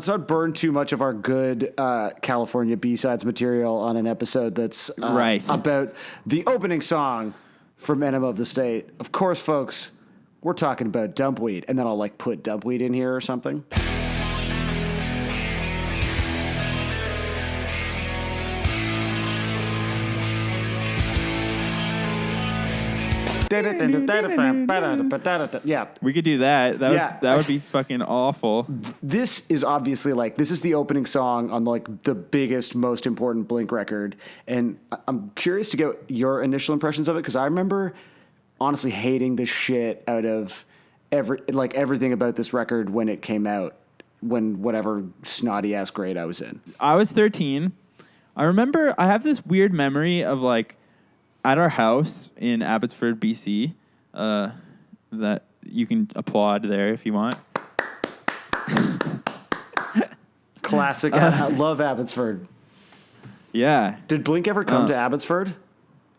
not burn too much of our good California B-sides material on an episode that's right about the opening song from Enema of the State. Of course, folks, we're talking about Dumpweed, and then I'll like put Dumpweed in here or something. Yeah, we could do that. That would be fucking awful. This is obviously this is the opening song on like the biggest, most important Blink record, and I'm curious to get your initial impressions of it because I remember honestly hating the shit out of everything about this record when it came out, when whatever snotty ass grade I was in. I was 13. I remember I have this weird memory of like at our house in Abbotsford, BC, that you can applaud there if you want. Classic. I love Abbotsford. Yeah. Did Blink ever come to Abbotsford?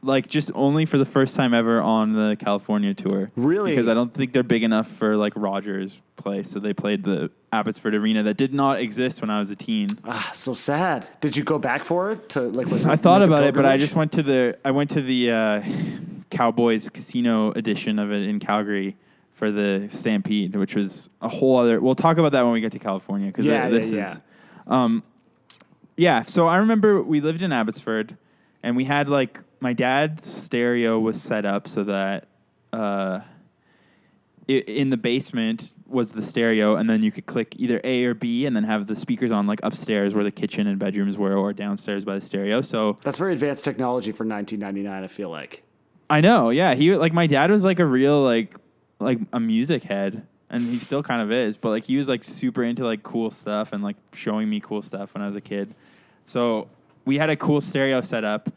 Like just only for the first time ever on the California tour. Really? Because I don't think they're big enough for like Rogers' place. So they played the Abbotsford Arena that did not exist when I was a teen. Ah, so sad. Did you go back for it? I thought about it, but I just went to the Cowboys Casino edition of it in Calgary for the Stampede, which was a whole other. We'll talk about that when we get to California because So I remember we lived in Abbotsford, and we had like my dad's stereo was set up so that in the basement was the stereo, and then you could click either A or B, and then have the speakers on like upstairs where the kitchen and bedrooms were, or downstairs by the stereo. So that's very advanced technology for 1999. I feel like. I know, yeah. He like my dad was like a real like a music head, and he still kind of is, but like he was like super into like cool stuff and like showing me cool stuff when I was a kid. So we had a cool stereo set up,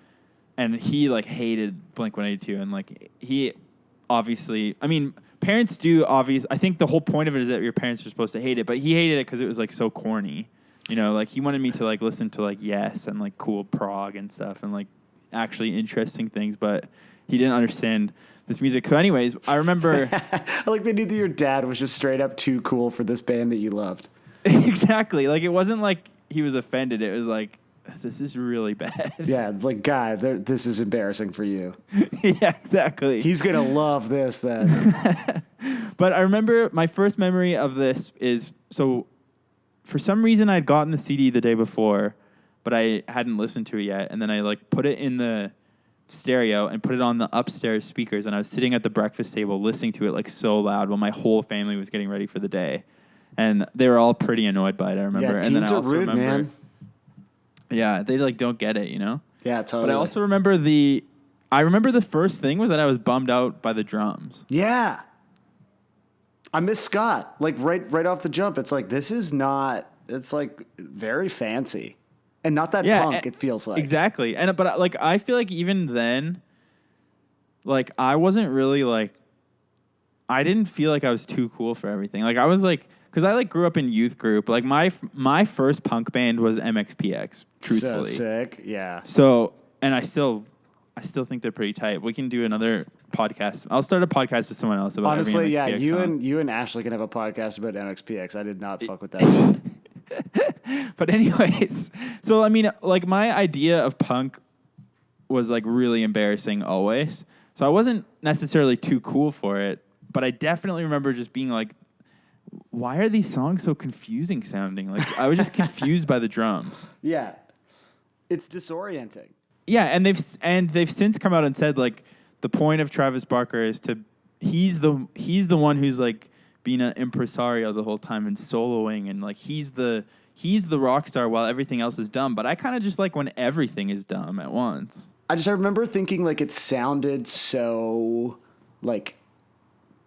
and he like hated Blink-182, and like he obviously, I mean, parents do obviously. I think the whole point of it is that your parents are supposed to hate it, but he hated it because it was like so corny. You know, like he wanted me to like listen to like Yes and like cool prog and stuff and like actually interesting things, but he didn't understand this music. So anyways, I remember... I like they knew that your dad was just straight up too cool for this band that you loved. Exactly. Like, it wasn't like he was offended. It was like, this is really bad. Yeah, like, guy, this is embarrassing for you. Yeah, exactly. He's going to love this then. But I remember my first memory of this is... So, for some reason, I'd gotten the CD the day before, but I hadn't listened to it yet. And then I, like, put it in the stereo and put it on the upstairs speakers, and I was sitting at the breakfast table listening to it like so loud while my whole family was getting ready for the day, and they were all pretty annoyed by it. I remember. Yeah, and teens then I are also rude, remember, man. Yeah, they like don't get it, you know. Yeah, totally. But I also remember the first thing was that I was bummed out by the drums. Yeah, I miss Scott. Like right off the jump, it's like this is not. It's like very fancy. And not that punk, it feels like. Exactly. But like I feel like even then, like I wasn't really like, I didn't feel like I was too cool for everything. Like I was like, because I like grew up in youth group. Like my first punk band was MXPX, truthfully. So sick, yeah. So, and I still think they're pretty tight. We can do another podcast. I'll start a podcast with someone else about honestly, every MXPX song. You and Ashley can have a podcast about MXPX. I did not fuck with that. But anyways, so I mean, like my idea of punk was like really embarrassing always. So I wasn't necessarily too cool for it, but I definitely remember just being like, why are these songs so confusing sounding? Like I was just confused by the drums. Yeah. It's disorienting. Yeah, and they've since come out and said like the point of Travis Barker is he's the one who's like being an impresario the whole time and soloing, and like he's the rock star while everything else is dumb. But I kind of just like when everything is dumb at once. I remember thinking like it sounded so like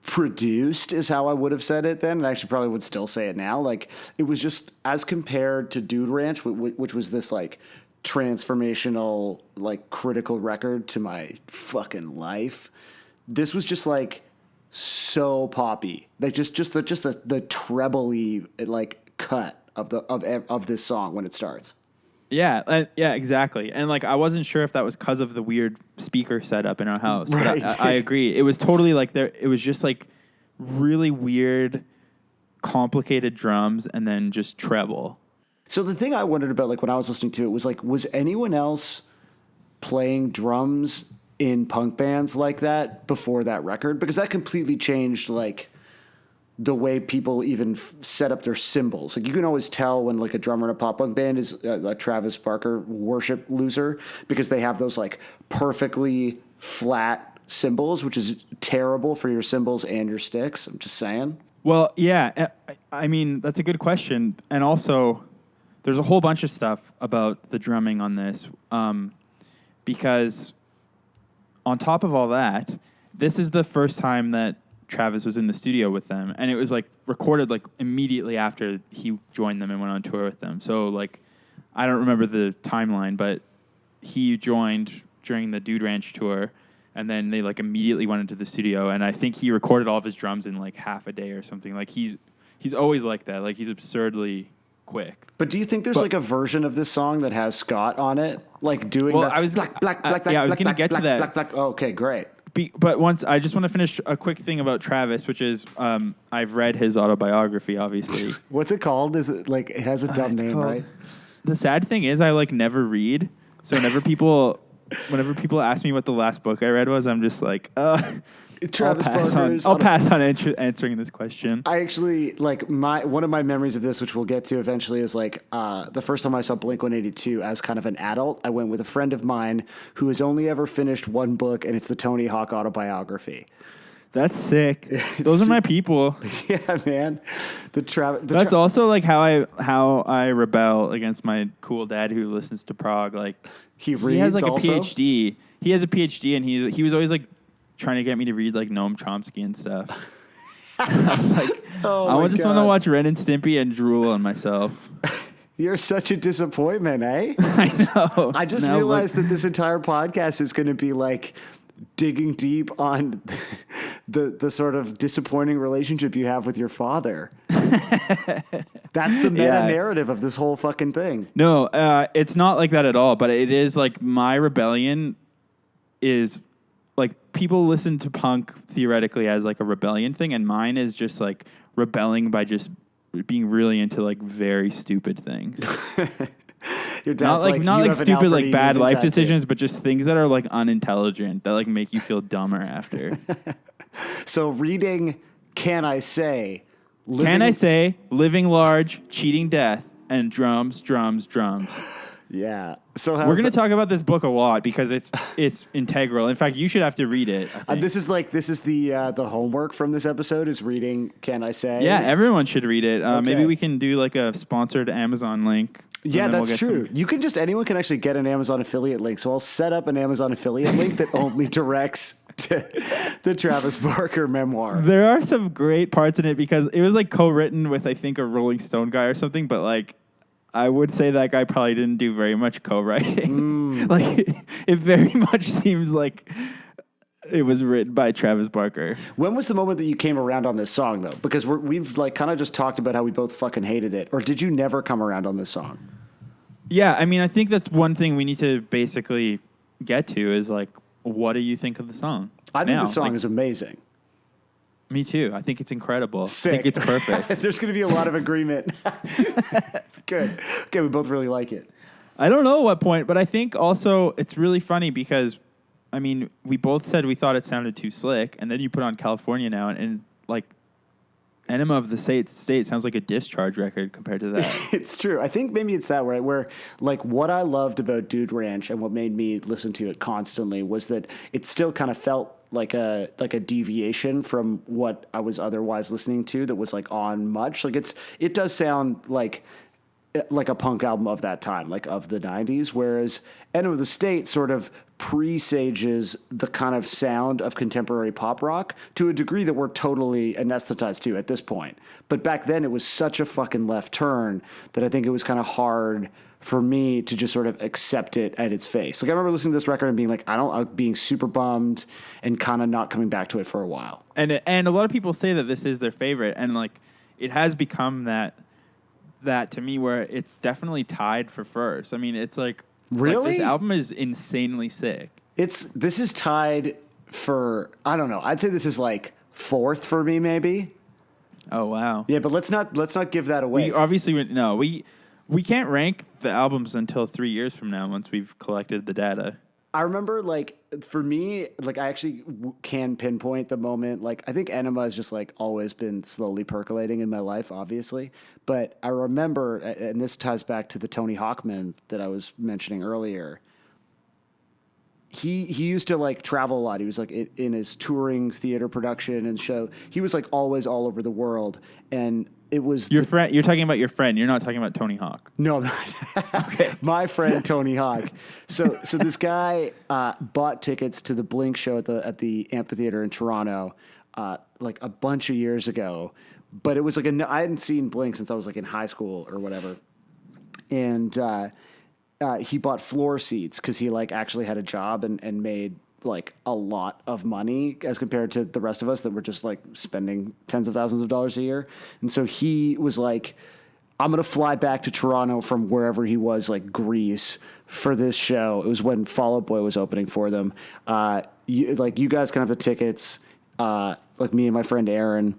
produced is how I would have said it then, and I actually probably would still say it now. Like it was just as compared to Dude Ranch, which was this like transformational like critical record to my fucking life. This was just like so poppy, like just the trebly like cut of this song when it starts. Yeah, exactly. And like I wasn't sure if that was because of the weird speaker setup in our house. Right. But I agree. It was totally like it was just like really weird, complicated drums and then just treble. So the thing I wondered about, like when I was listening to it, was like, was anyone else playing drums in punk bands like that before that record? Because that completely changed like the way people even set up their cymbals. Like you can always tell when like a drummer in a pop punk band is a Travis Barker worship loser because they have those like perfectly flat cymbals, which is terrible for your cymbals and your sticks. I'm just saying. Well, yeah, I mean, that's a good question. And also, there's a whole bunch of stuff about the drumming on this because on top of all that, this is the first time that Travis was in the studio with them, and it was like recorded like immediately after he joined them and went on tour with them. So like, I don't remember the timeline, but he joined during the Dude Ranch tour, and then they like immediately went into the studio, and I think he recorded all of his drums in like half a day or something. Like he's always like that. Like he's absurdly quick. But do you think there's like a version of this song that has Scott on it, like doing Well, the I was black, black, black, yeah, I was black, gonna black, get to black, that. black, black. Oh, okay, great. But once I just want to finish a quick thing about Travis, which is I've read his autobiography, obviously. What's it called? Is it like it has a dumb name, called, right? The sad thing is I like never read. So whenever people ask me what the last book I read was, I'm just like, Travis Barker's. I'll pass on answering this question. I actually like one of my memories of this, which we'll get to eventually, is like the first time I saw Blink-182 as kind of an adult. I went with a friend of mine who has only ever finished one book, and it's the Tony Hawk autobiography. That's sick. Those are my people. Yeah, man. That's also like how I rebel against my cool dad who listens to prog. Like he has like also? a PhD. He has a PhD, and he was always like trying to get me to read like Noam Chomsky and stuff. I was like, I just want to watch Ren and Stimpy and drool on myself. You're such a disappointment, eh? I know. I just realized that this entire podcast is going to be like digging deep on the sort of disappointing relationship you have with your father. That's the meta narrative of this whole fucking thing. No, it's not like that at all. But it is like my rebellion is like people listen to punk theoretically as like a rebellion thing, and mine is just like rebelling by just being really into like very stupid things. Your dad's not like stupid like bad life tattoo. decisions, but just things that are like unintelligent that like make you feel dumber after. So reading Can I Say, Living Large, Cheating Death, and Drums. Yeah. So we're going to talk about this book a lot because it's integral. In fact, you should have to read it. This is the homework from this episode is reading Can I Say? Yeah, everyone should read it. Okay. Maybe we can do like a sponsored Amazon link. Yeah, that's true. Anyone can actually get an Amazon affiliate link. So I'll set up an Amazon affiliate link that only directs to the Travis Barker memoir. There are some great parts in it because it was like co-written with I think a Rolling Stone guy or something, but like I would say that guy probably didn't do very much co-writing. Like it very much seems like it was written by Travis Barker. When was the moment that you came around on this song, though? Because we've like kind of just talked about how we both fucking hated it. Or did you never come around on this song? Yeah, I mean, I think that's one thing we need to basically get to is like, what do you think of the song? I think the song is amazing. Me too. I think it's incredible. Sick. I think it's perfect. There's going to be a lot of agreement. It's good. Okay, we both really like it. I don't know what point, but I think also it's really funny because, I mean, we both said we thought it sounded too slick, and then you put on California Now, and like, Enema of the State sounds like a Discharge record compared to that. It's true. I think maybe it's that way, where like what I loved about Dude Ranch and what made me listen to it constantly was that it still kind of felt like a deviation from what I was otherwise listening to that was like on much. Like it does sound like a punk album of that time, like of the 90s, whereas Enema of the State sort of presages the kind of sound of contemporary pop rock to a degree that we're totally anesthetized to at this point. But back then it was such a fucking left turn that I think it was kind of hard for me to just sort of accept it at its face. Like I remember listening to this record and being like, being super bummed and kind of not coming back to it for a while. And a lot of people say that this is their favorite, and like it has become that to me where it's definitely tied for first. I mean, it's like really? This album is insanely sick. This is tied for, I don't know. I'd say this is like fourth for me maybe. Oh wow. Yeah, but let's not give that away. We can't rank the albums until 3 years from now once we've collected the data. I remember, like, for me, like, I actually can pinpoint the moment. Like, I think Enema has just, like, always been slowly percolating in my life, obviously. But I remember, and this ties back to the Tony Hawkman that I was mentioning earlier. He used to, like, travel a lot. He was, like, in his touring theater production and show. He was, like, always all over the world. And it was your friend. You're talking about your friend. You're not talking about Tony Hawk. No, I'm not. Okay. My friend Tony Hawk. So this guy bought tickets to the Blink show at the amphitheater in Toronto, like a bunch of years ago. But it was like I hadn't seen Blink since I was like in high school or whatever, and he bought floor seats because he like actually had a job and made like a lot of money as compared to the rest of us that were just like spending tens of thousands of dollars a year. And so he was like, I'm going to fly back to Toronto from wherever he was, like Greece, for this show. It was when Fall Out Boy was opening for them. You guys can have the tickets, like me and my friend Aaron.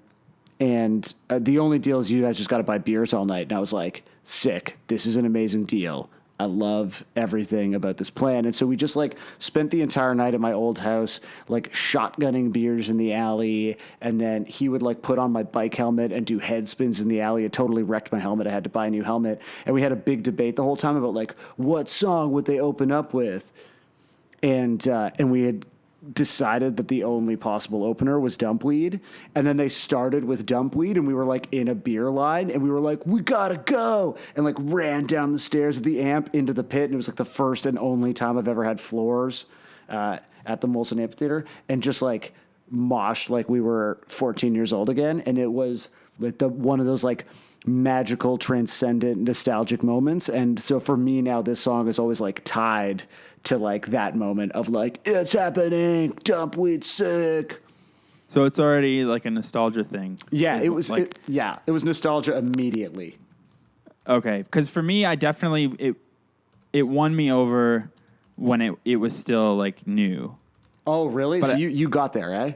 And the only deal is you guys just got to buy beers all night. And I was like, sick. This is an amazing deal. I love everything about this plan. And so we just like spent the entire night at my old house, like shotgunning beers in the alley. And then he would like put on my bike helmet and do head spins in the alley. It totally wrecked my helmet. I had to buy a new helmet. And we had a big debate the whole time about like, what song would they open up with? And we had decided that the only possible opener was Dumpweed. And then they started with Dumpweed and we were like in a beer line and we were like, we gotta go, and like ran down the stairs of the amp into the pit. And it was like the first and only time I've ever had floors at the Molson Amphitheater, and just like moshed like we were 14 years old again. And it was like one of those like magical, transcendent, nostalgic moments. And so for me now, this song is always like tied to like that moment of like, it's happening, Dumpweed sick. So it's already like a nostalgia thing. Yeah, it was like, it was nostalgia immediately. Okay, because for me, I definitely it won me over when it was still like new. Oh, really? But so you got there, eh?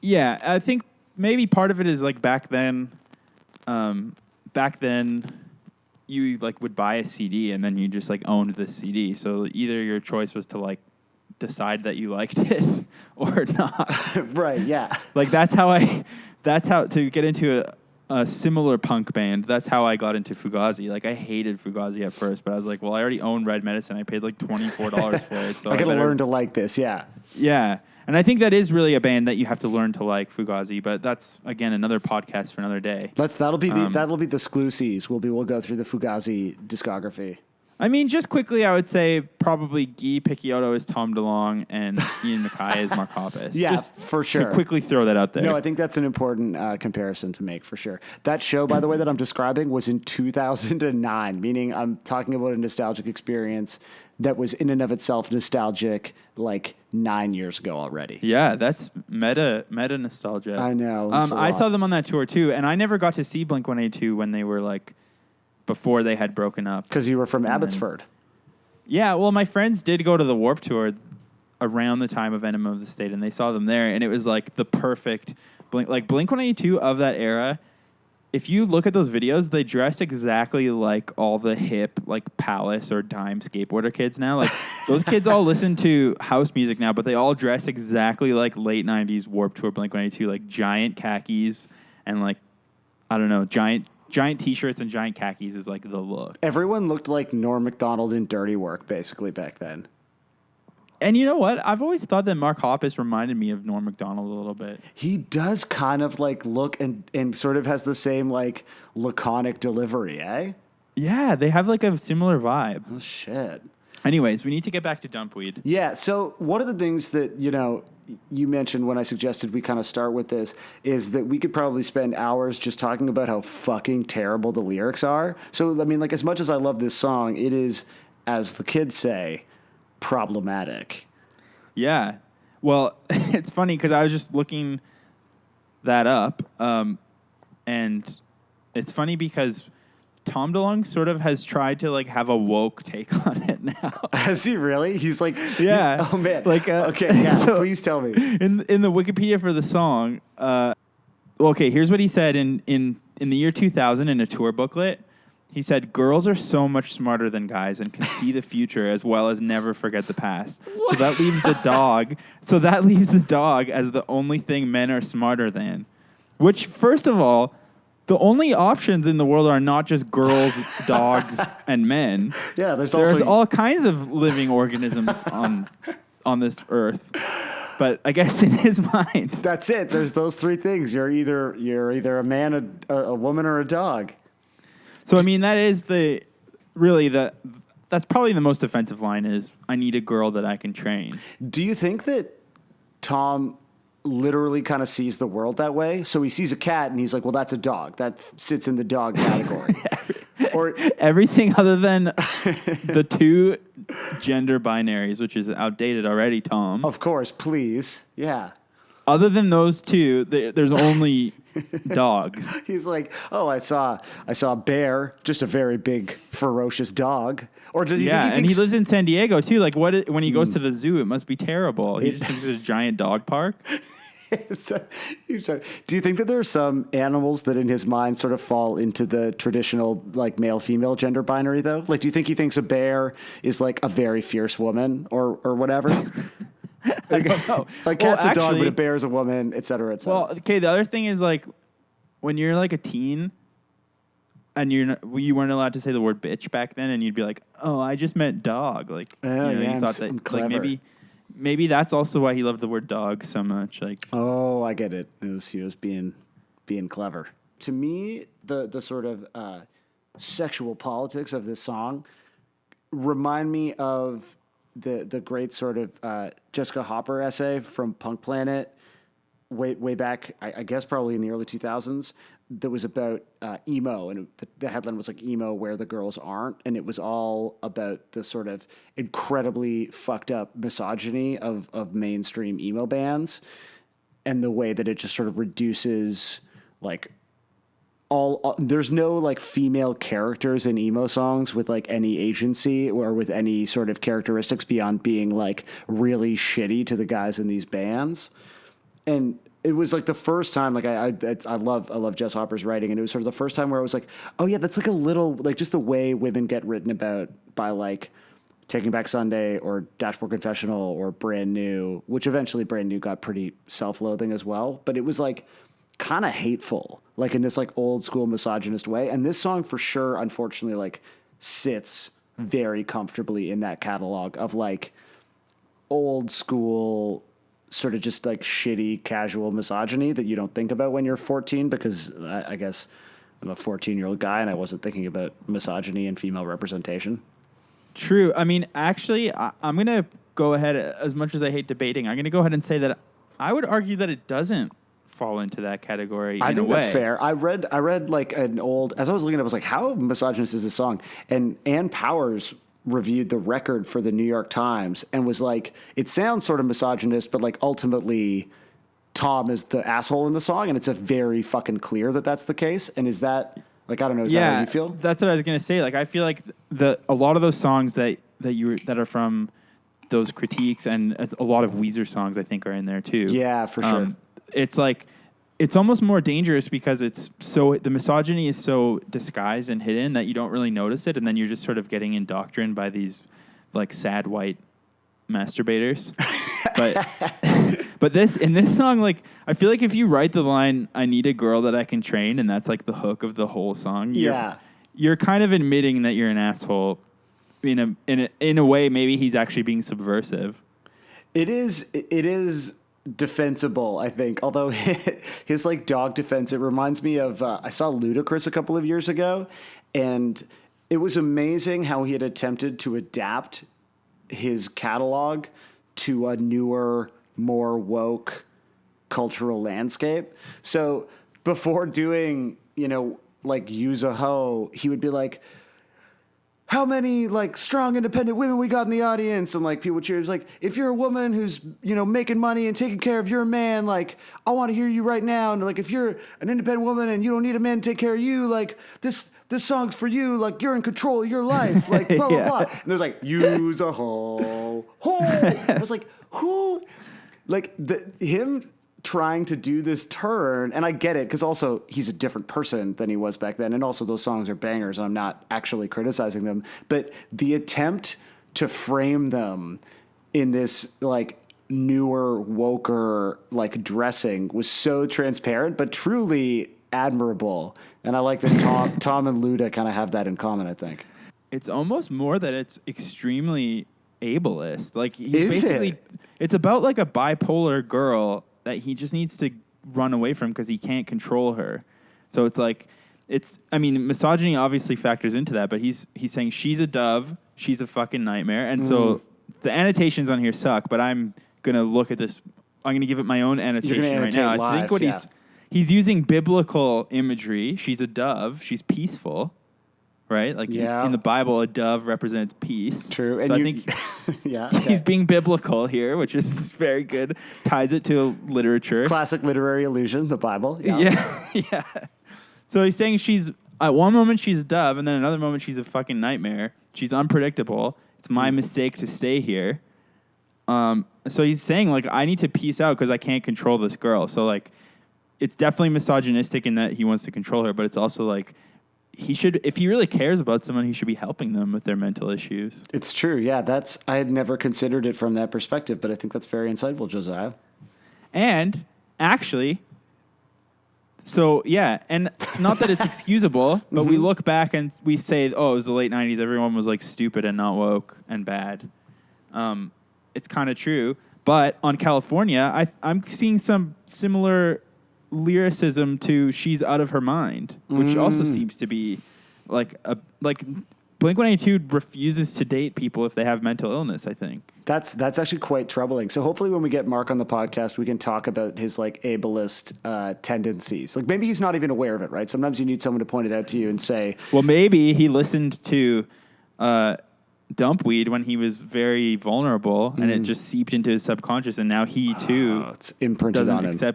Yeah, I think maybe part of it is like back then you like would buy a CD and then you just like owned the CD. So either your choice was to like decide that you liked it or not. Right. Yeah. Like that's how to get into a similar punk band. That's how I got into Fugazi. Like I hated Fugazi at first, but I was like, well, I already own Red Medicine. I paid like $24 for it. So I got to learn to like this. Yeah. Yeah. And I think that is really a band that you have to learn to like, Fugazi. But that's again another podcast for another day. That'll be the exclusives. We'll go through the Fugazi discography. I mean, just quickly, I would say probably Guy Picciotto is Tom DeLonge and Ian MacKaye is Mark Hoppus. Yeah, just for sure. To quickly throw that out there. No, I think that's an important comparison to make for sure. That show, by the way, that I'm describing was in 2009, meaning I'm talking about a nostalgic experience that was in and of itself nostalgic like 9 years ago already. Yeah, that's meta nostalgia. I know. I saw them on that tour too, and I never got to see Blink-182 when they were like before they had broken up. Because you were from Abbotsford. Yeah, well, my friends did go to the Warped Tour around the time of Enema of the State, and they saw them there, and it was like the perfect Blink. Like Blink-182 of that era, if you look at those videos, they dress exactly like all the hip, like Palace or Dime skateboarder kids now. Like those kids all listen to house music now, but they all dress exactly like late 90s Warped Tour Blink-182, like giant khakis and like, I don't know, giant T-shirts and giant khakis is like the look. Everyone looked like Norm Macdonald in Dirty Work basically back then. And you know what? I've always thought that Mark Hoppus reminded me of Norm Macdonald a little bit. He does kind of like look and sort of has the same like laconic delivery, eh? Yeah, they have like a similar vibe. Oh, shit. Anyways, we need to get back to Dumpweed. Yeah, so one of the things that, you mentioned when I suggested we kind of start with this is that we could probably spend hours just talking about how fucking terrible the lyrics are. So, I mean, like, as much as I love this song, it is, as the kids say, problematic. Yeah. Well, it's funny because I was just looking that up, and it's funny because Tom DeLonge sort of has tried to like have a woke take on it now. Has he really? He's like, yeah. Oh man. Like, okay, yeah. So please tell me. In the Wikipedia for the song, Well, okay, here's what he said in the year 2000 in a tour booklet. He said, "Girls are so much smarter than guys and can see the future as well as never forget the past. So that leaves the dog. So that leaves the dog as the only thing men are smarter than." Which, first of all, the only options in the world are not just girls, dogs, and men. Yeah, there's all kinds of living organisms on this earth. But I guess in his mind, that's it. There's those three things. You're either a man, a woman, or a dog. So I mean, that's probably the most offensive line is, "I need a girl that I can train." Do you think that Tom literally kind of sees the world that way? So he sees a cat and he's like, well, that's a dog. That sits in the dog category. Or everything other than the two gender binaries, which is outdated already, Tom. Of course, please. Yeah. Other than those two, there's only dogs. He's like, oh, I saw a bear, just a very big, ferocious dog. Or does he? Yeah, and he lives in San Diego too. Like, when he goes to the zoo, it must be terrible. He just thinks it's a giant dog park. Do you think that there are some animals that in his mind sort of fall into the traditional like male-female gender binary though? Like, do you think he thinks a bear is like a very fierce woman or whatever? Like cat's a dog, but a bear is a woman, et cetera, et cetera. Well, okay. The other thing is like when you're like a teen and you weren't allowed to say the word bitch back then, and you'd be like, "Oh, I just meant dog." Like, you thought that clever. Like maybe that's also why he loved the word dog so much. Like, oh, I get it. He was being clever. To me, the sort of sexual politics of this song remind me of the great sort of Jessica Hopper essay from Punk Planet way back, I guess probably in the early 2000s, that was about emo, and the headline was like "Emo Where the Girls Aren't," and it was all about the sort of incredibly fucked up misogyny of mainstream emo bands, and the way that it just sort of reduces like all there's no like female characters in emo songs with like any agency or with any sort of characteristics beyond being like really shitty to the guys in these bands. And it was like the first time, like I love Jess Hopper's writing, and it was sort of the first time where I was like, oh yeah, that's like a little like just the way women get written about by like Taking Back Sunday or Dashboard Confessional or Brand New, which eventually Brand New got pretty self-loathing as well, but it was like kind of hateful, like in this like old school misogynist way. And this song for sure, unfortunately, like sits very comfortably in that catalog of like old school sort of just like shitty casual misogyny that you don't think about when you're 14, because I guess I'm a 14-year-old guy and I wasn't thinking about misogyny and female representation. True. I mean, actually, I'm going to go ahead, as much as I hate debating, I'm going to go ahead and say that I would argue that it doesn't fall into that category. I think that's fair. I read like an old, as I was looking at it, I was like, how misogynist is this song? And Ann Powers reviewed the record for the New York Times and was like, it sounds sort of misogynist, but like ultimately Tom is the asshole in the song, and it's a very fucking clear that that's the case. And is that like, I don't know, is that how you feel? That's what I was gonna say. Like, I feel like a lot of those songs that are from those critiques, and a lot of Weezer songs I think are in there too. Yeah, for sure. It's like, it's almost more dangerous because the misogyny is so disguised and hidden that you don't really notice it, and then you're just sort of getting indoctrined by these like sad white masturbators. But in this song, like, I feel like if you write the line, "I need a girl that I can train," and that's like the hook of the whole song, you're kind of admitting that you're an asshole. In a way, maybe he's actually being subversive. It is defensible, I think. Although his like dog defense, it reminds me of I saw Ludacris a couple of years ago, and it was amazing how he had attempted to adapt his catalog to a newer, more woke cultural landscape. So before doing, like Use a Hoe, he would be like, how many like strong independent women we got in the audience, and like people cheer. It's like, if you're a woman who's making money and taking care of your man, like I want to hear you right now. And like if you're an independent woman and you don't need a man to take care of you, like this song's for you. Like you're in control of your life. Like blah blah blah. And there's like Use a Hoe. I was like, who? Like him trying to do this turn, and I get it because also he's a different person than he was back then, and also those songs are bangers. And I'm not actually criticizing them, but the attempt to frame them in this like newer, woker like dressing was so transparent, but truly admirable. And I like that Tom and Luda kind of have that in common, I think. It's almost more that it's extremely ableist. Like he's Is basically it? It's about like a bipolar girl that he just needs to run away from because he can't control her. So it's like I mean, misogyny obviously factors into that, but he's saying she's a dove, she's a fucking nightmare. And so the annotations on here suck, but I'm gonna look at this. I'm gonna give it my own annotation right now. Live, I think what he's using biblical imagery. She's a dove. She's peaceful, right? Like in the Bible, a dove represents peace. True. And so I think he's being biblical here, which is very good. Ties it to literature. Classic literary illusion, the Bible. Yeah. So he's saying at one moment she's a dove, and then another moment she's a fucking nightmare. She's unpredictable. It's my mistake to stay here. So he's saying, like, I need to peace out because I can't control this girl. So, like, it's definitely misogynistic in that he wants to control her, but it's also, like, he should, if he really cares about someone, he should be helping them with their mental issues. It's true. Yeah, I had never considered it from that perspective, but I think that's very insightful, Josiah. And, actually, so, yeah, and not that it's excusable, but we look back and we say, oh, it was the late 90s. Everyone was, like, stupid and not woke and bad. It's kind of true. But on California, I'm seeing some similar lyricism to She's Out of Her Mind, which also seems to be like Blink-182 refuses to date people if they have mental illness, I think. That's actually quite troubling. So hopefully when we get Mark on the podcast, we can talk about his like ableist tendencies. Like maybe he's not even aware of it, right? Sometimes you need someone to point it out to you and say, well, maybe he listened to Dumpweed when he was very vulnerable, and it just seeped into his subconscious, and now he too it's imprinted on him.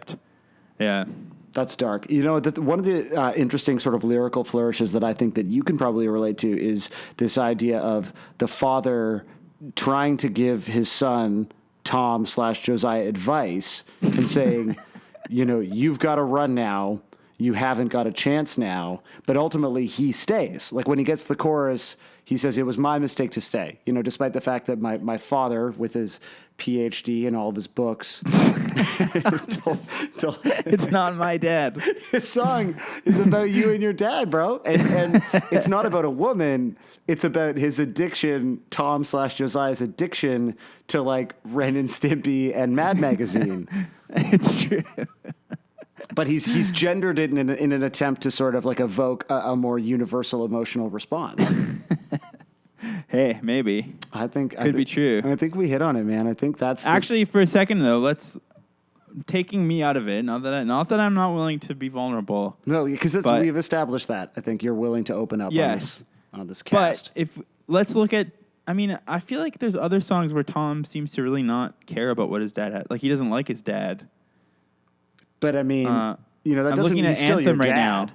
Yeah. That's dark. You know, one of the interesting sort of lyrical flourishes that I think that you can probably relate to is this idea of the father trying to give his son, Tom/Josiah, advice and saying, you know, you've got to run now. You haven't got a chance now. But ultimately, he stays. Like when he gets the chorus, he says, it was my mistake to stay. You know, despite the fact that my father, with his PhD and all of his books, it's not my dad. His song is about you and your dad, bro. And it's not about a woman. It's about his addiction, Tom/Josiah's addiction to like Ren and Stimpy and Mad Magazine. It's true. But he's gendered it in an attempt to sort of like evoke a more universal emotional response. Hey, maybe. I think could be true. I think we hit on it, man. I think that's actually for a second though. Taking me out of it. Not that I'm not willing to be vulnerable. No, because we've established that. I think you're willing to open up on this cast. But let's look at. I mean, I feel like there's other songs where Tom seems to really not care about what his dad had. Like he doesn't like his dad. But I mean, you know, that I'm doesn't looking mean at he's still your Anthem right dad. now.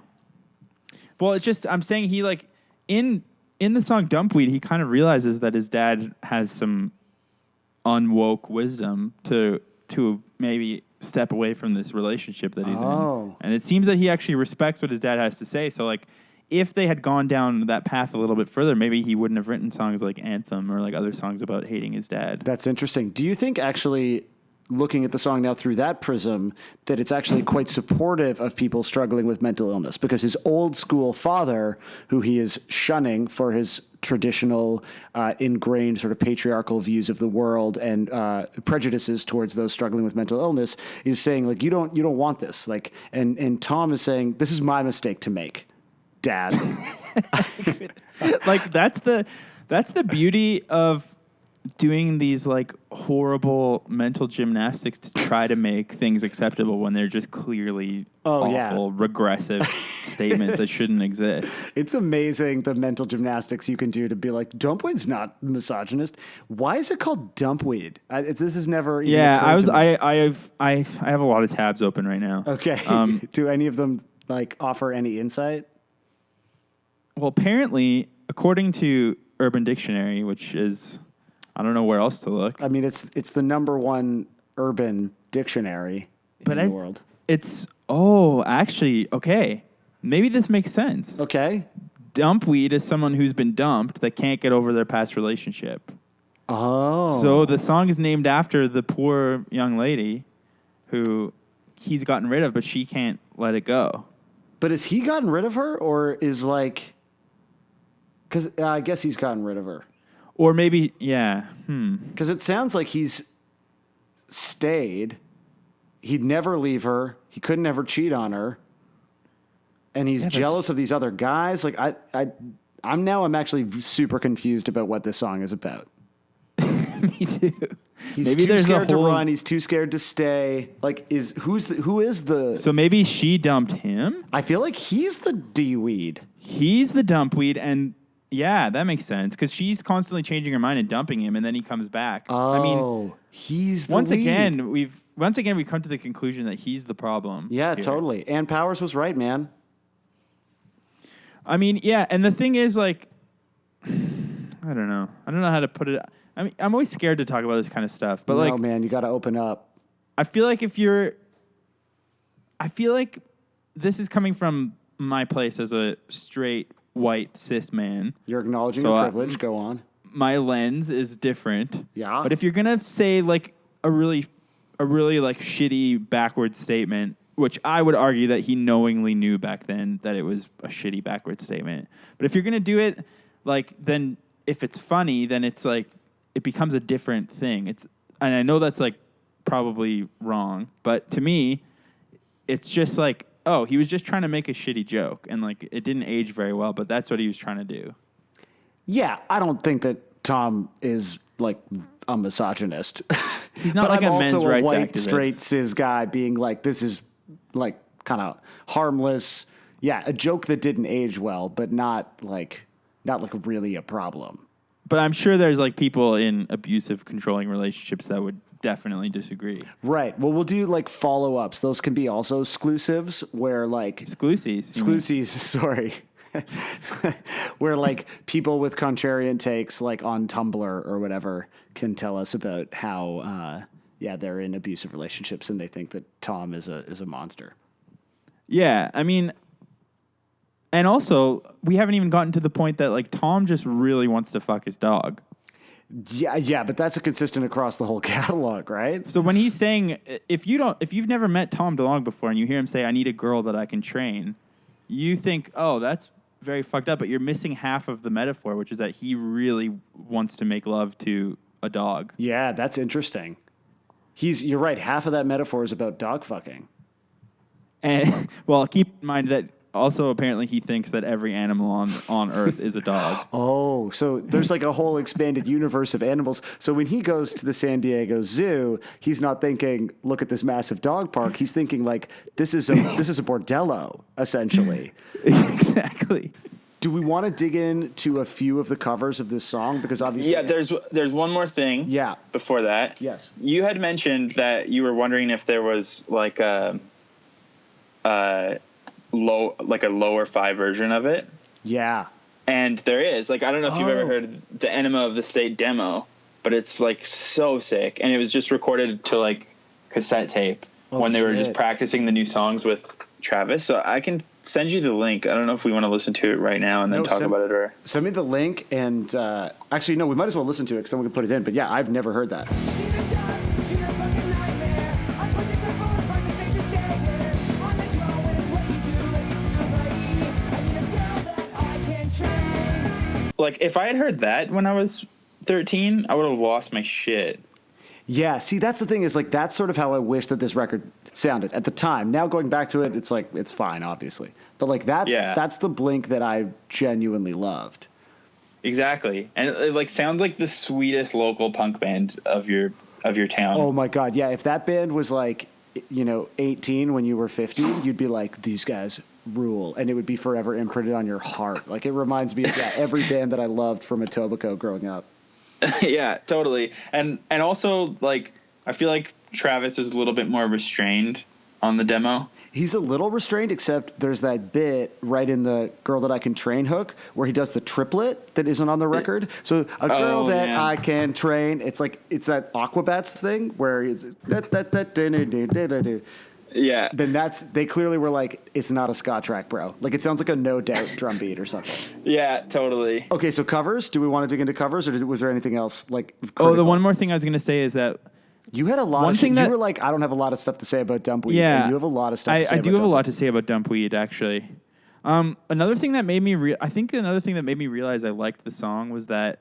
Well, it's just I'm saying he like in the song Dumpweed, he kind of realizes that his dad has some unwoke wisdom to maybe step away from this relationship that he's in. And it seems that he actually respects what his dad has to say. So like if they had gone down that path a little bit further, maybe he wouldn't have written songs like Anthem or like other songs about hating his dad. That's interesting. Do you think actually, looking at the song now through that prism, that it's actually quite supportive of people struggling with mental illness? Because his old school father, who he is shunning for his traditional, ingrained sort of patriarchal views of the world and prejudices towards those struggling with mental illness, is saying like, you don't want this. Like, and Tom is saying, this is my mistake to make, Dad. Like that's the beauty of doing these like horrible mental gymnastics to try to make things acceptable when they're just clearly awful, regressive statements that shouldn't exist. It's amazing the mental gymnastics you can do to be like, Dumpweed's not misogynist. Why is it called Dumpweed? This is never. Even I have a lot of tabs open right now. Okay. Do any of them like offer any insight? Well, apparently, according to Urban Dictionary, which is. I don't know where else to look. I mean, it's the number one urban dictionary in the world. Actually, okay. Maybe this makes sense. Okay. Dumpweed is someone who's been dumped that can't get over their past relationship. Oh. So the song is named after the poor young lady who he's gotten rid of, but she can't let it go. But has he gotten rid of her, or is like... Because I guess he's gotten rid of her. Or maybe, yeah. Because it sounds like he's stayed. He'd never leave her. He couldn't ever cheat on her. And he's jealous of these other guys. Like I'm actually super confused about what this song is about. Me too. He's maybe too scared to run. He's too scared to stay. Like, who is the? So maybe she dumped him. I feel like he's the D-weed. He's the dumpweed, and yeah, that makes sense because she's constantly changing her mind and dumping him, and then he comes back. Oh, I mean, he's the once weed. again we've come to the conclusion that he's the problem. Yeah, here. Totally. Ann Powers was right, man. I mean, yeah, and the thing is, like, I don't know how to put it. I mean, I'm always scared to talk about this kind of stuff, but no, man, you got to open up. I feel like this is coming from my place as a straight white cis man. You're acknowledging your privilege. Go on. My lens is different. Yeah. But if you're gonna say like a really like shitty backward statement, which I would argue that he knowingly knew back then that it was a shitty backward statement. But if you're gonna do it, like, then if it's funny, then it's like it becomes a different thing. And I know that's like probably wrong, but to me, it's just like, oh, he was just trying to make a shitty joke, and like it didn't age very well, but that's what he was trying to do. Yeah, I don't think that Tom is like a misogynist. He's not but like I'm a also men's a rights white activist. straight cis guy being like, this is like kind of harmless. Yeah, a joke that didn't age well, but not like really a problem. But I'm sure there's like people in abusive, controlling relationships that would definitely disagree. Right. Well, we'll do like follow-ups. Those can be also exclusives where like... Exclusives. Sorry. Where like people with contrarian takes like on Tumblr or whatever can tell us about how, they're in abusive relationships and they think that Tom is a monster. Yeah. I mean... And also, we haven't even gotten to the point that like Tom just really wants to fuck his dog. Yeah, but that's a consistent across the whole catalog, right? So when he's saying, if you've never met Tom DeLonge before and you hear him say, "I need a girl that I can train," you think, "Oh, that's very fucked up," but you're missing half of the metaphor, which is that he really wants to make love to a dog. Yeah, that's interesting. You're right. Half of that metaphor is about dog fucking. And well, keep in mind that also apparently he thinks that every animal on Earth is a dog. Oh, so there's like a whole expanded universe of animals. So when he goes to the San Diego Zoo, he's not thinking, "Look at this massive dog park." He's thinking like, "This is a bordello," essentially. Exactly. Do we want to dig into a few of the covers of this song? Because obviously... Yeah, there's one more thing. Yeah. Before that. Yes. You had mentioned that you were wondering if there was like a lower 5 version of it. Yeah. And there is. Like, I don't know if you've ever heard the Enema of the State demo, but it's like so sick. And it was just recorded to like cassette tape when they were just practicing the new songs with Travis. So I can send you the link. I don't know if we want to listen to it right now and then talk about it, or send me the link. And actually, no, we might as well listen to it because someone can put it in. But yeah, I've never heard that. like, if I had heard that when I was 13, I would have lost my shit. Yeah, see, that's the thing is, like, that's sort of how I wish that this record sounded at the time. Now going back to it, it's like, it's fine, obviously. But, like, that's the Blink that I genuinely loved. Exactly. And it like, sounds like the sweetest local punk band of your town. Oh, my God, yeah. If that band was, like, 18 when you were 15, you'd be like, these guys rule, and it would be forever imprinted on your heart. Like, it reminds me of every band that I loved from Etobicoke growing up. Yeah, totally. And also, like, I feel like Travis is a little bit more restrained on the demo. He's a little restrained, except there's that bit right in the Girl That I Can Train hook where he does the triplet that isn't on the record. So a girl that I can train, it's like, it's that Aquabats thing where it's Yeah. then they clearly were like, it's not a ska track, bro. Like, it sounds like a No Doubt drum beat or something. Yeah, totally. Okay, so covers. Do we want to dig into covers, or was there anything else like? Oh, the critical? one more thing I was going to say is that You had a lot one of shit. thing that- You were like, I don't have a lot of stuff to say about Dumpweed. yeah, And you have a lot of stuff to say I about do have a Dumpweed. lot to say about Dumpweed, actually. Another thing that made me realize I liked the song was that,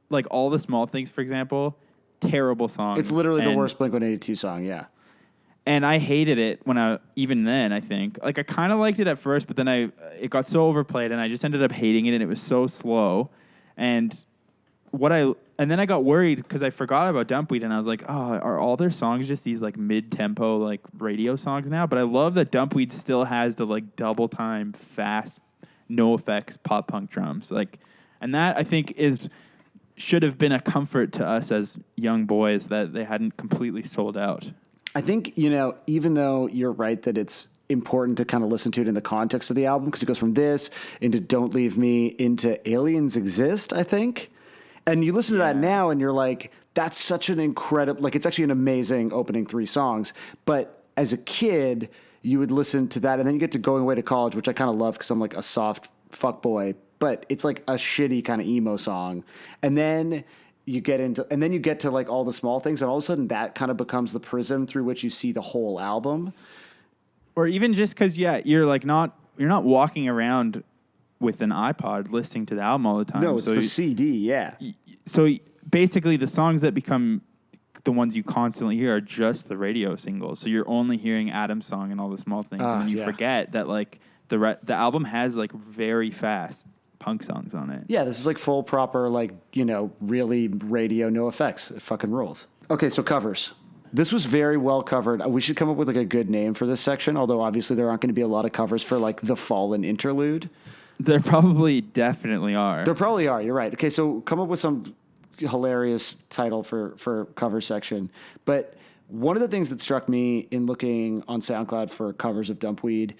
like, All the Small Things, for example, terrible song. It's literally the worst Blink-182 song, yeah. And I hated it even then, I think. Like, I kind of liked it at first, but then it got so overplayed, and I just ended up hating it, and it was so slow. And then I got worried because I forgot about Dumpweed, and I was like, oh, are all their songs just these, like, mid-tempo, like, radio songs now? But I love that Dumpweed still has the, like, double-time, fast, no-effects pop-punk drums. Like, and that, I think, should have been a comfort to us as young boys that they hadn't completely sold out. I think, even though you're right that it's important to kind of listen to it in the context of the album, because it goes from this into Don't Leave Me into Aliens Exist, I think. And you listen to that now and you're like, that's such an incredible, like, it's actually an amazing opening 3 songs. But as a kid, you would listen to that and then you get to Going Away to College, which I kind of love because I'm like a soft fuckboy, but it's like a shitty kind of emo song. And then you get to like All the Small Things, and all of a sudden that kind of becomes the prism through which you see the whole album. Or even just because, you're not walking around with an iPod listening to the album all the time. No, it's the CD, yeah. So basically the songs that become the ones you constantly hear are just the radio singles. So you're only hearing Adam's song and All the Small Things. And then you forget that, like, the album has, like, very fast punk songs on it. Yeah, this is like full proper, like, really radio, no effects. It fucking rules. Okay, so covers. This was very well covered. We should come up with like a good name for this section, although obviously there aren't going to be a lot of covers for like the Fallen interlude. There definitely are. There probably are. You're right. Okay, so come up with some hilarious title for cover section. But one of the things that struck me in looking on SoundCloud for covers of Dumpweed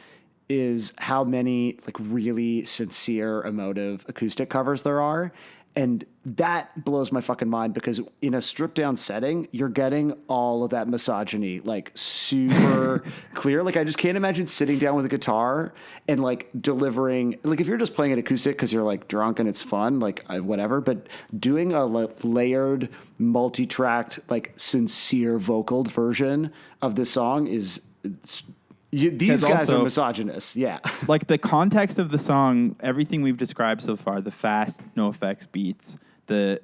is how many like really sincere, emotive acoustic covers there are. And that blows my fucking mind because in a stripped down setting, you're getting all of that misogyny, like super clear. Like I just can't imagine sitting down with a guitar and like delivering, like if you're just playing an acoustic because you're like drunk and it's fun, like whatever, but doing a layered, multi-tracked, like sincere vocaled version of this song is... these guys are misogynists, yeah. Like the context of the song, everything we've described so far, the fast, no effects beats, the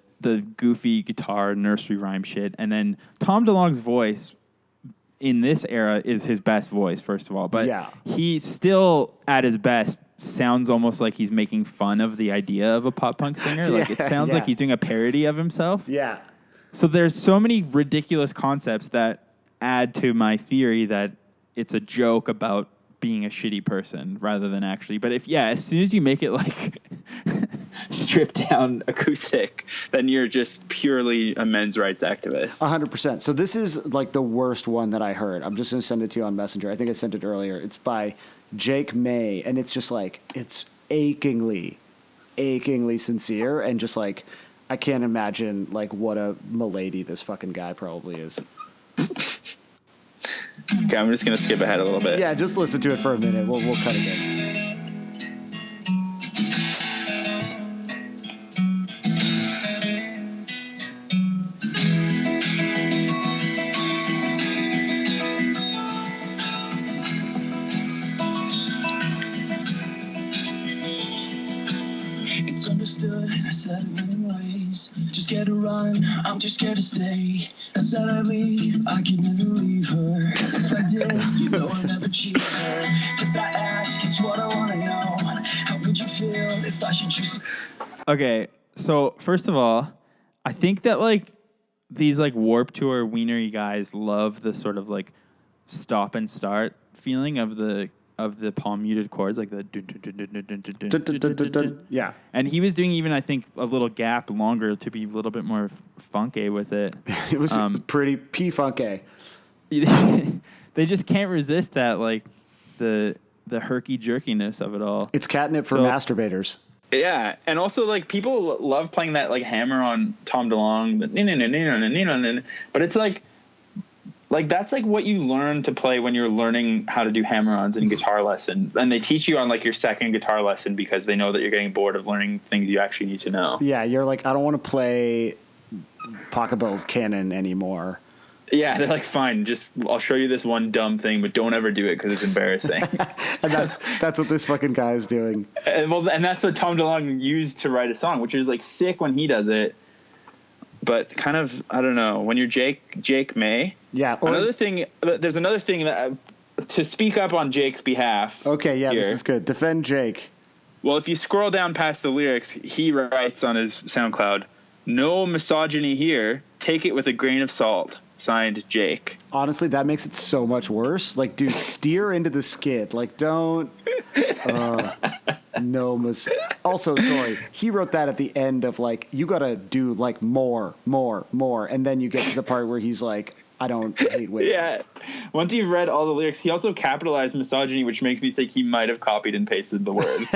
goofy guitar nursery rhyme shit, and then Tom DeLonge's voice in this era is his best voice, first of all. But he still, at his best, sounds almost like he's making fun of the idea of a pop punk singer. Like it sounds like he's doing a parody of himself. Yeah. So there's so many ridiculous concepts that add to my theory that it's a joke about being a shitty person rather than actually. But as soon as you make it like stripped down acoustic, then you're just purely a men's rights activist. 100%. So this is like the worst one that I heard. I'm just going to send it to you on Messenger. I think I sent it earlier. It's by Jake May. And it's just like, it's achingly sincere. And just like, I can't imagine like what a milady this fucking guy probably is. Okay, I'm just going to skip ahead a little bit. Yeah, just listen to it for a minute. We'll cut it in. It's understood, I said it in ways. Just scared to run, I'm too scared to stay. I said I'd leave, I could never leave her. If I did, you know I'd never cheat her. Cause I ask, it's what I wanna know. How would you feel if I should choose? Okay, so first of all, I think that like these like Warped Tour wienery guys love the sort of like stop and start feeling of the palm muted chords, like the yeah. And he was doing even I think a little gap longer to be a little bit more funky with it. It was pretty P-funky. They just can't resist that like the herky jerkiness of it all. It's catnip for masturbators. Yeah, and also like people love playing that like hammer on Tom DeLonge, but it's like Like that's like what you learn to play when you're learning how to do hammer-ons in guitar lesson, and they teach you on like your second guitar lesson because they know that you're getting bored of learning things you actually need to know. Yeah, you're like, I don't want to play Pachelbel's canon anymore. Yeah, they're like, fine, just I'll show you this one dumb thing, but don't ever do it because it's embarrassing. And that's what this fucking guy is doing. And that's what Tom DeLonge used to write a song, which is like sick when he does it, but kind of, I don't know, when you're Jake May. Yeah. There's another thing that to speak up on Jake's behalf. Okay, yeah, here. this is good. Defend Jake. Well, if you scroll down past the lyrics, he writes on his SoundCloud, "No misogyny here. Take it with a grain of salt." Signed, Jake. Honestly, that makes it so much worse. Like, dude, steer into the skid. Like, don't. Also, sorry, he wrote that at the end of like, you gotta do like more, and then you get to the part where he's like, I don't hate women. Yeah. Once you've read all the lyrics, he also capitalized misogyny, which makes me think he might have copied and pasted the word.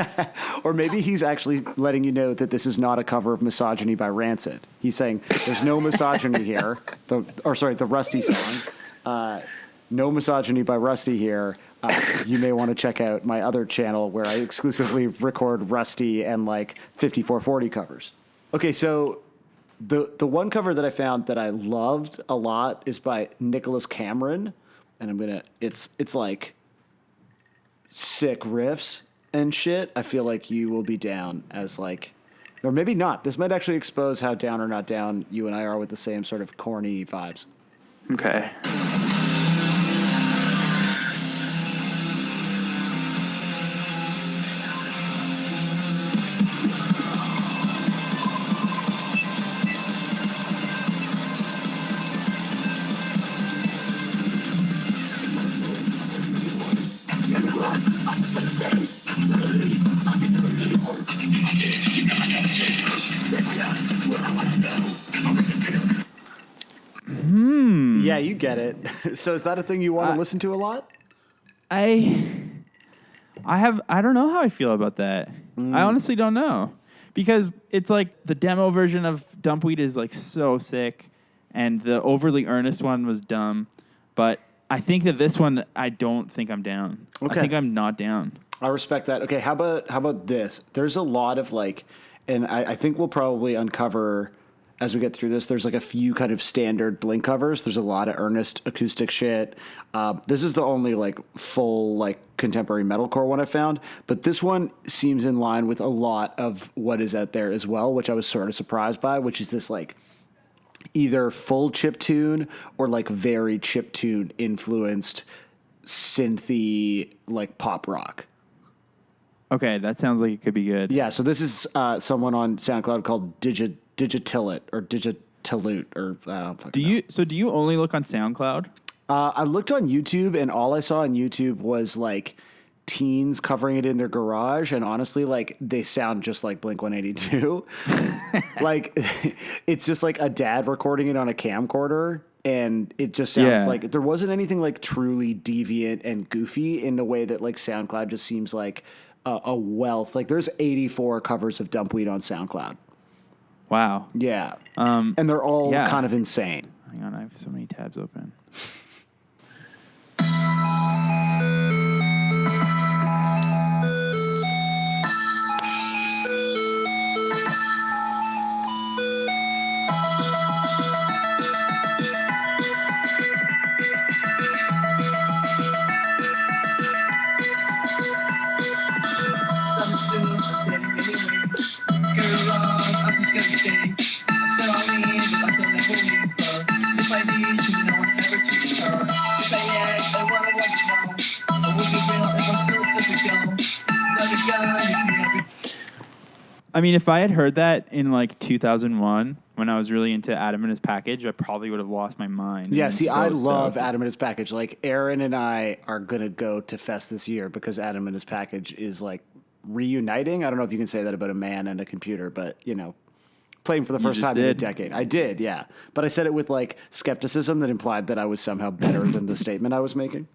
Or maybe he's actually letting you know that this is not a cover of Misogyny by Rancid. He's saying there's no misogyny here. The Rusty song. No misogyny by Rusty here. You may want to check out my other channel where I exclusively record Rusty and like 5440 covers. Okay, so the one cover that I found that I loved a lot is by Nicholas Cameron, and it's like sick riffs and shit. I feel like you will be down as like, or maybe not. This might actually expose how down or not down you and I are with the same sort of corny vibes. Okay. Yeah, you get it. So is that a thing you want to listen to a lot? I don't know how I feel about that. I honestly don't know, because it's like the demo version of Dumpweed is like so sick, and the overly earnest one was dumb. But I think that this one, I don't think I'm down. Okay. I think I'm not down. I respect that. Okay, how about this? There's a lot of like, and I think we'll probably uncover as we get through this. There's like a few kind of standard Blink covers. There's a lot of earnest acoustic shit. This is the only like full like contemporary metalcore one I found, but this one seems in line with a lot of what is out there as well, which I was sort of surprised by, which is this like either full chiptune or like very chiptune influenced synthy like pop rock. Okay, that sounds like it could be good. Yeah, so this is someone on SoundCloud called Digitilit or Digitilut or I don't fucking know. Do you only look on SoundCloud? I looked on YouTube and all I saw on YouTube was like teens covering it in their garage, and honestly, like they sound just like Blink-182. Like it's just like a dad recording it on a camcorder, and it just sounds like there wasn't anything like truly deviant and goofy in the way that like SoundCloud just seems like a wealth. Like there's 84 covers of Dumpweed on SoundCloud. Wow. Yeah. And they're all kind of insane. Hang on, I have so many tabs open. I mean, if I had heard that in like 2001 when I was really into Adam and His Package, I probably would have lost my mind. Yeah, see, I love Adam and His Package. Like, Aaron and I are going to go to Fest this year because Adam and His Package is like reuniting. I don't know if you can say that about a man and a computer, but, you know, playing for the first time in a decade. I did, yeah. But I said it with like skepticism that implied that I was somehow better than the statement I was making.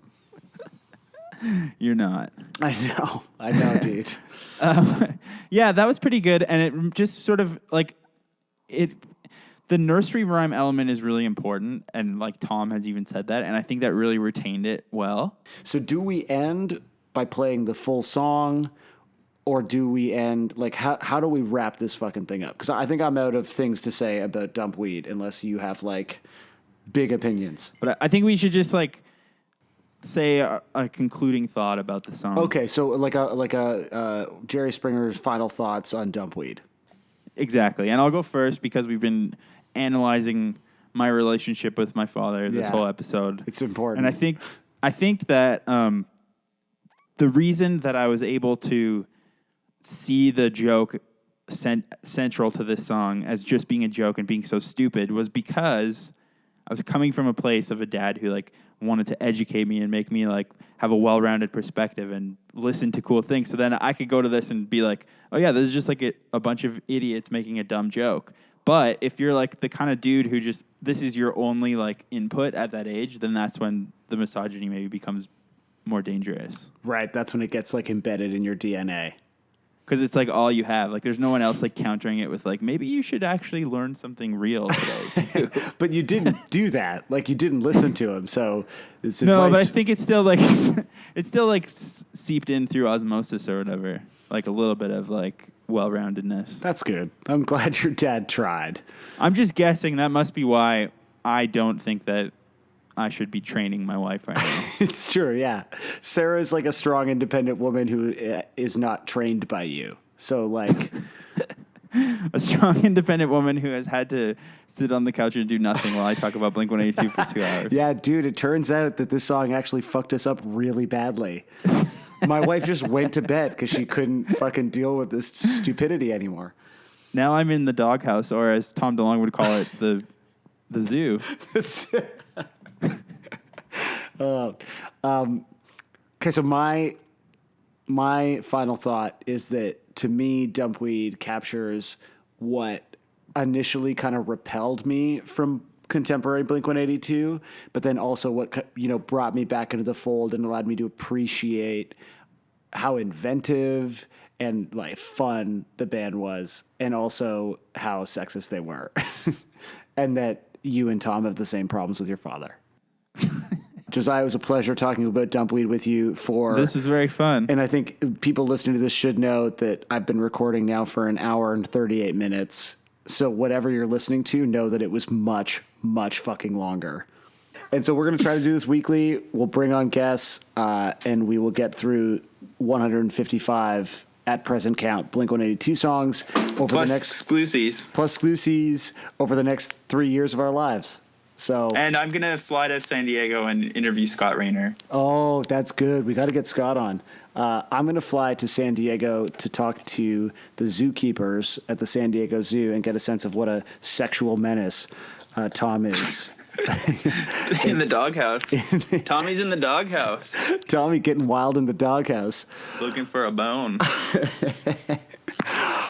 You're not. I know, dude. Yeah, that was pretty good, and it just sort of like it. the nursery rhyme element is really important, and like Tom has even said that, and I think that really retained it well. So do we end by playing the full song, or do we end like how do we wrap this fucking thing up? Because I think I'm out of things to say about Dumpweed unless you have like big opinions. But I think we should just like say a concluding thought about the song. Okay, so like a Jerry Springer's final thoughts on Dumpweed. Exactly, and I'll go first because we've been analyzing my relationship with my father this whole episode. It's important, and I think that the reason that I was able to see the joke central to this song as just being a joke and being so stupid was because I was coming from a place of a dad who like wanted to educate me and make me like have a well-rounded perspective and listen to cool things. So then I could go to this and be like, oh yeah, this is just like a bunch of idiots making a dumb joke. But if you're like the kind of dude who just, this is your only like input at that age, then that's when the misogyny maybe becomes more dangerous. Right. That's when it gets like embedded in your DNA. Because it's like all you have. Like there's no one else like countering it with like, maybe you should actually learn something real today too. But you didn't do that. Like you didn't listen to him. So it's no, advice. but I think it's still like it's still like seeped in through osmosis or whatever. Like a little bit of like well-roundedness. That's good. I'm glad your dad tried. I'm just guessing that must be why I don't think that I should be training my wife right now. It's true, yeah. Sarah is like a strong, independent woman who is not trained by you. So, like... a strong, independent woman who has had to sit on the couch and do nothing while I talk about Blink-182 for 2 hours. Yeah, dude, it turns out that this song actually fucked us up really badly. My wife just went to bed because she couldn't fucking deal with this stupidity anymore. Now I'm in the doghouse, or as Tom DeLonge would call it, the zoo. Okay, so my final thought is that to me, Dumpweed captures what initially kind of repelled me from contemporary Blink-182, but then also what brought me back into the fold and allowed me to appreciate how inventive and like fun the band was, and also how sexist they were, and that you and Tom have the same problems with your father. Josiah, it was a pleasure talking about Dumpweed with you This was very fun. And I think people listening to this should know that I've been recording now for an hour and 38 minutes. So whatever you're listening to, know that it was much, much fucking longer. And so we're going to try to do this weekly. We'll bring on guests, and we will get through 155 at present count Blink-182 songs over plus the next exclusives over the next 3 years of our lives. So, and I'm gonna fly to San Diego and interview Scott Rayner. Oh, that's good. We got to get Scott on. I'm gonna fly to San Diego to talk to the zookeepers at the San Diego Zoo and get a sense of what a sexual menace Tom is. In the doghouse. Tommy's in the doghouse. Tommy getting wild in the doghouse. Looking for a bone.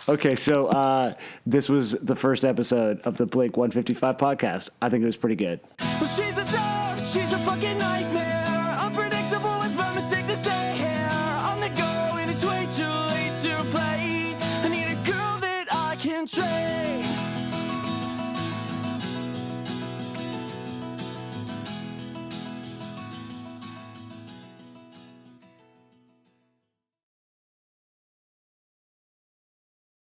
Okay, so this was the first episode of the Blink 155 podcast. I think it was pretty good. Well, she's a dog, she's a fucking nightmare.